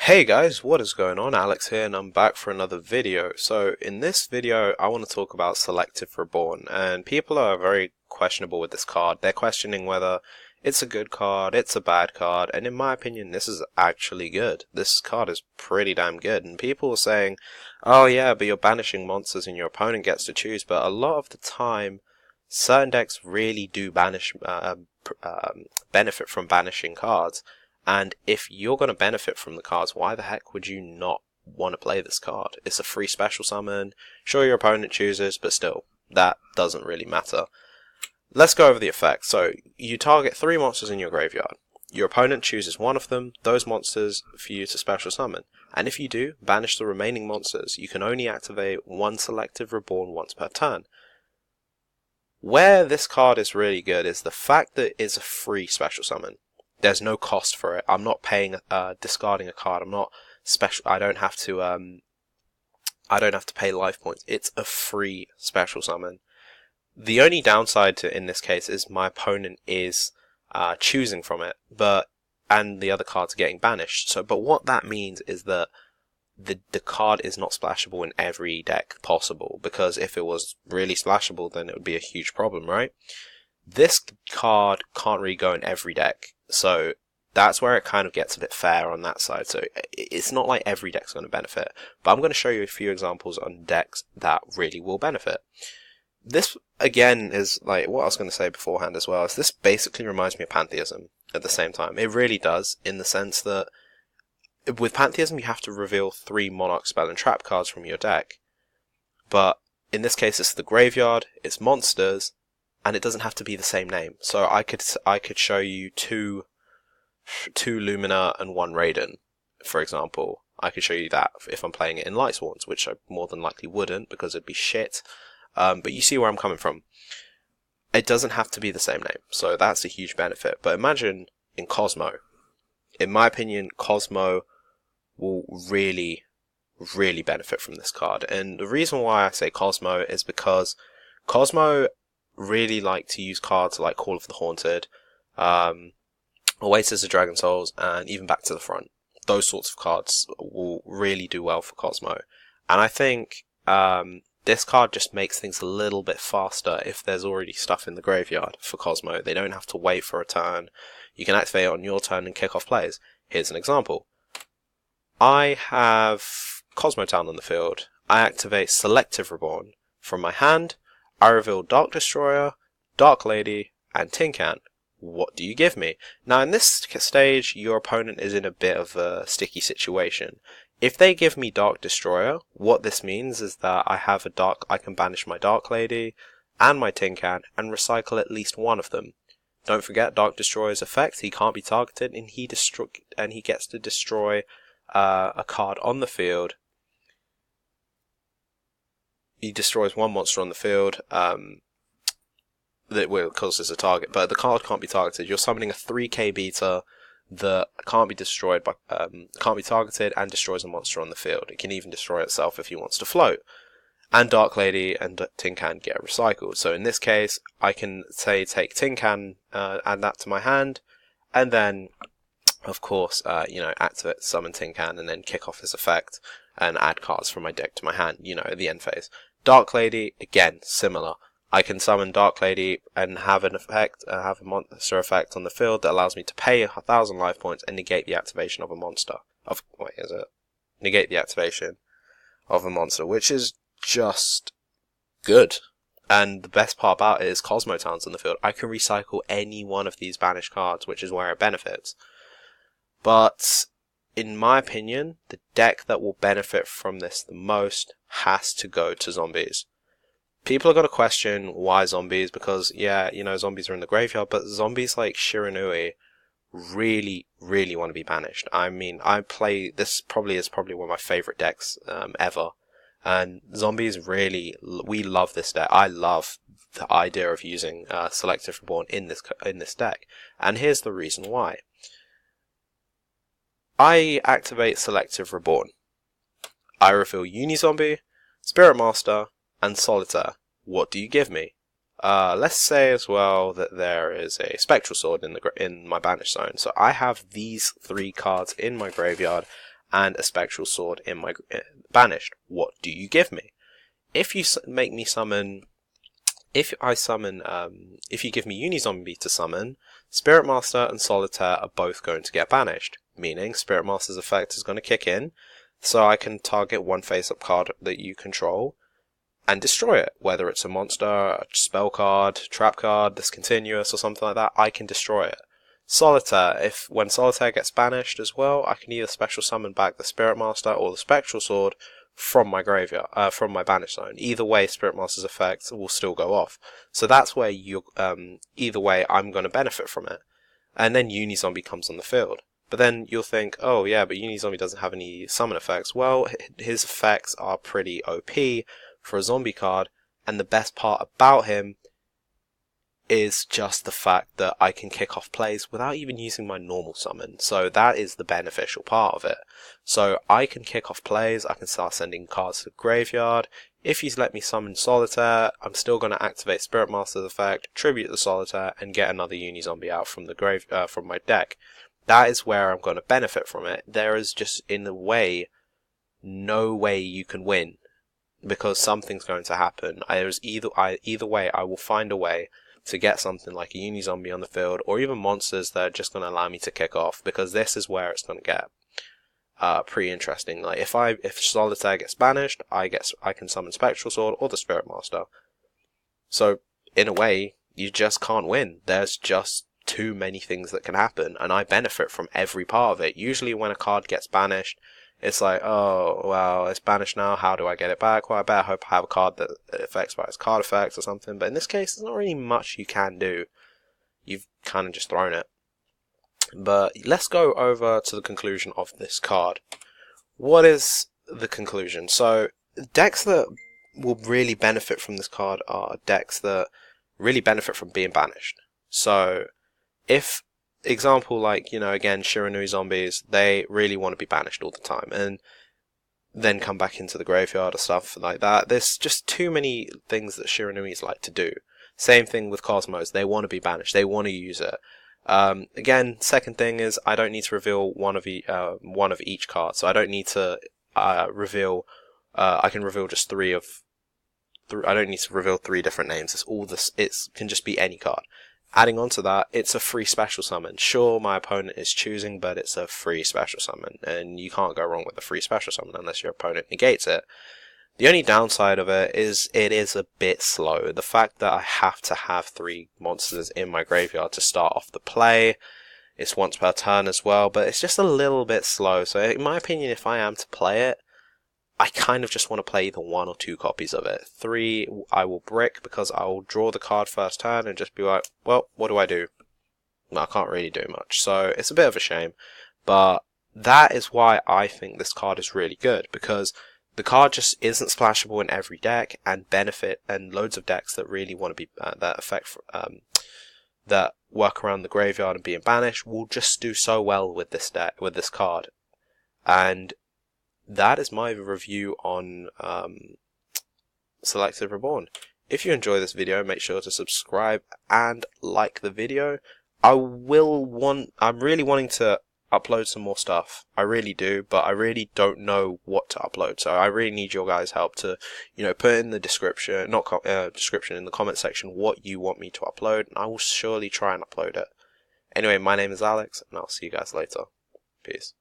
Hey guys, what is going on? Alex here and I'm back for another video. So in this video I want to talk about Selective Reborn, and people are very questionable with this card. They're questioning whether it's a good card, it's a bad card, and in my opinion this is actually good. This card is pretty damn good, and people are saying, oh yeah, but you're banishing monsters and your opponent gets to choose, but a lot of the time certain decks really do benefit from banishing cards. And if you're going to benefit from the cards, why the heck would you not want to play this card? It's a free special summon. Sure, your opponent chooses, but still, that doesn't really matter. Let's go over the effect. So, you target 3 monsters in your graveyard. Your opponent chooses one of them, those monsters for you to special summon. And if you do, banish the remaining monsters. You can only activate one Selective Reborn once per turn. Where this card is really good is the fact that it's a free special summon. There's no cost for it. I'm not paying, discarding a card. I'm not special. I don't have to pay life points. It's a free special summon. The only downside to in this case is my opponent is choosing from it, and the other cards are getting banished. So, but what that means is that the card is not splashable in every deck possible, because if it was really splashable, then it would be a huge problem, right? This card can't really go in every deck. So that's where it kind of gets a bit fair on that side. So it's not like every deck's going to benefit, but I'm going to show you a few examples on decks that really will benefit. This, again, is like what I was going to say beforehand as well, is this basically reminds me of Pantheism at the same time. It really does, in the sense that with Pantheism you have to reveal 3 Monarch, Spell and Trap cards from your deck. But in this case it's the graveyard, it's monsters, and it doesn't have to be the same name. So I could show you two Lumina and 1 Raiden, for example. I could show you that if I'm playing it in Lightsworns, which I more than likely wouldn't because it'd be shit. But you see where I'm coming from. It doesn't have to be the same name, so that's a huge benefit. But imagine in Cosmo. In my opinion, Cosmo will really, really benefit from this card. And the reason why I say Cosmo is because Cosmo really like to use cards like Call of the Haunted, Oasis of Dragon Souls, and even Back to the Front. Those sorts of cards will really do well for Cosmo. And I think this card just makes things a little bit faster if there's already stuff in the graveyard for Cosmo. They don't have to wait for a turn. You can activate it on your turn and kick off plays. Here's an example. I have Cosmo Town on the field. I activate Selective Reborn. From my hand, I reveal Dark Destroyer, Dark Lady, and Tin Can. What do you give me? Now in this stage, your opponent is in a bit of a sticky situation. If they give me Dark Destroyer, what this means is that I can banish my Dark Lady and my Tin Can and recycle at least one of them. Don't forget Dark Destroyer's effect, he can't be targeted and he gets to destroy a card on the field. He destroys 1 monster on the field that will cause as a target, but the card can't be targeted. You're summoning a 3k beta that can't be destroyed by can't be targeted and destroys a monster on the field. It can even destroy itself if he wants to float. And Dark Lady and Tin Can get recycled. So in this case, I can say take Tin Can, add that to my hand, and then of course activate summon Tin Can and then kick off his effect and add cards from my deck to my hand, at the end phase. Dark Lady, again, similar. I can summon Dark Lady and have an effect, have a monster effect on the field that allows me to pay 1,000 life points and negate the activation of a monster. Negate the activation of a monster, which is just good. And the best part about it is Cosmo Town's on the field. I can recycle any one of these banished cards, which is where it benefits. But in my opinion, the deck that will benefit from this the most has to go to zombies. People are going to question why zombies, because zombies are in the graveyard, but zombies like Shiranui really, really want to be banished. I mean, I play this probably one of my favorite decks ever, and zombies we love this deck. I love the idea of using Selective Reborn in this deck, and here's the reason why. I activate Selective Reborn. I reveal Unizombie, Spirit Master, and Solitaire. What do you give me? Let's say as well that there is a Spectral Sword in my banish zone. So I have these 3 cards in my graveyard, and a spectral sword in my banished. What do you give me? If you make me summon, if you give me Unizombie to summon, Spirit Master and Solitaire are both going to get banished, meaning Spirit Master's effect is going to kick in, so I can target one face-up card that you control and destroy it. Whether it's a monster, a spell card, trap card, discontinuous, or something like that, I can destroy it. Solitaire, when Solitaire gets banished as well, I can either special summon back the Spirit Master or the Spectral Sword from my graveyard, from my banish zone. Either way, Spirit Master's effect will still go off. So that's where either way, I'm going to benefit from it. And then Unizombie comes on the field. But then you'll think, oh yeah, but Unizombie doesn't have any summon effects. Well, his effects are pretty OP for a zombie card, and the best part about him is just the fact that I can kick off plays without even using my normal summon. So that is the beneficial part of it. So I can kick off plays, I can start sending cards to the graveyard. If you let me summon Solitaire, I'm still going to activate Spirit Master's effect, tribute the Solitaire, and get another Unizombie out from the from my deck. That is where I'm going to benefit from it. There is just, in a way, no way you can win, because something's going to happen. Either way, I will find a way to get something like a Unizombie on the field, or even monsters that are just going to allow me to kick off, because this is where it's going to get pretty interesting. Like if Solitaire gets banished, I can summon Spectral Sword or the Spirit Master. So in a way, you just can't win. There's just too many things that can happen, and I benefit from every part of it. Usually when a card gets banished, it's like, oh, well, it's banished now, how do I get it back? Well, I better hope I have a card that affects by its card effects or something. But in this case, there's not really much you can do. You've kind of just thrown it. But let's go over to the conclusion of this card. What is the conclusion? So, decks that will really benefit from this card are decks that really benefit from being banished. So, if example, like, again, Shiranui zombies, they really want to be banished all the time and then come back into the graveyard or stuff like that. There's just too many things that Shiranuis like to do. Same thing with Cosmos. They want to be banished. They want to use it. Again, second thing is I don't need to reveal one of each card. So I don't need to reveal. I can reveal just three. I don't need to reveal 3 different names. It's all this. It can just be any card. Adding on to that, it's a free special summon. Sure, my opponent is choosing, but it's a free special summon, and you can't go wrong with a free special summon unless your opponent negates it. The only downside of it is a bit slow. The fact that I have to have 3 monsters in my graveyard to start off the play. It's once per turn as well, but it's just a little bit slow. So in my opinion, if I am to play it, I kind of just want to play either 1 or 2 copies of it. 3 I will brick, because I will draw the card first turn and just be like, well, what do I do? Well, I can't really do much. So it's a bit of a shame, but that is why I think this card is really good, because the card just isn't splashable in every deck, and loads of decks that really want to be that work around the graveyard and being banished will just do so well with this card. And that is my review on Selective Reborn. If you enjoy this video, make sure to subscribe and like the video. I'm really wanting to upload some more stuff. I really do, but I really don't know what to upload. So I really need your guys' help to, put in the description, in the comment section what you want me to upload, and I will surely try and upload it. Anyway, my name is Alex, and I'll see you guys later. Peace.